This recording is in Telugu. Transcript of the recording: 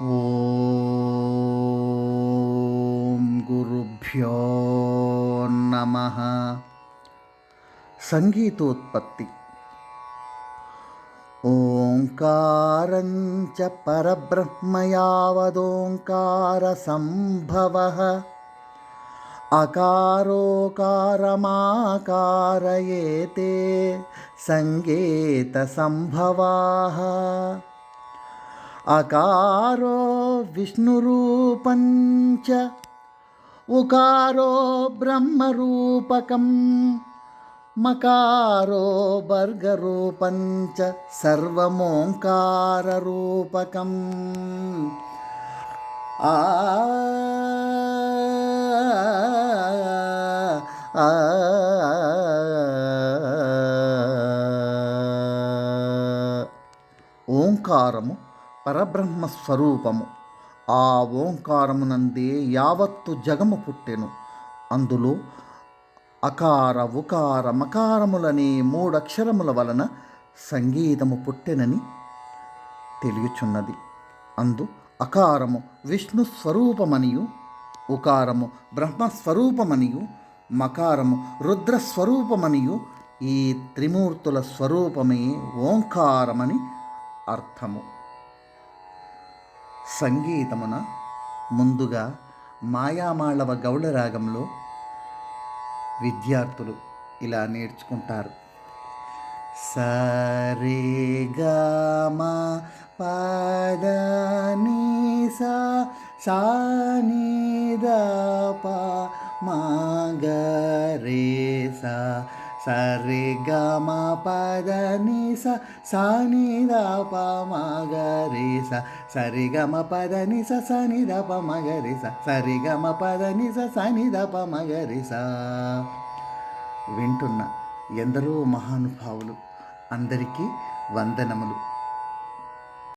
ఓం గురుభ్యో నమః. సంగీతోత్పత్తి. ఓంకారం చ పరబ్రహ్మ యావదోంకార సంభవః అకారోకారమాకార ఏతే సంగీత సంభవాః. అకారో విష్ణురూపం చ ఉకారో బ్రహ్మరూపకం మకారో భర్గరూపం చ సర్వమోంకారరూపకం. ఓంకారము పరబ్రహ్మస్వరూపము. ఆ ఓంకారమునందే యావత్తు జగము పుట్టెను. అందులో అకార ఉకార మకారములనే మూడక్షరముల వలన సంగీతము పుట్టెనని తెలియచున్నది. అందు అకారము విష్ణు స్వరూపమనియు, ఉకారము బ్రహ్మస్వరూపమనియు, మకారము రుద్రస్వరూపమనియు, ఈ త్రిమూర్తుల స్వరూపమే ఓంకారమని అర్థము. సంగీతమున ముందుగా మాయామాళవ గౌళ రాగంలో విద్యార్థులు ఇలా నేర్చుకుంటారు. సరే గమ పద ని సా సా ని ద ప మ గ రే సా. సరే గమ పద ని సా సా ని ద ప మ గ రే సా. సరి గమ పద ని సా సా ని ద ప మ గ రే సా. సరి గమ పద ని సా సా ని ద ప మ గ రే సా. వింటున్న ఎందరో మహానుభావులు అందరికీ వందనములు.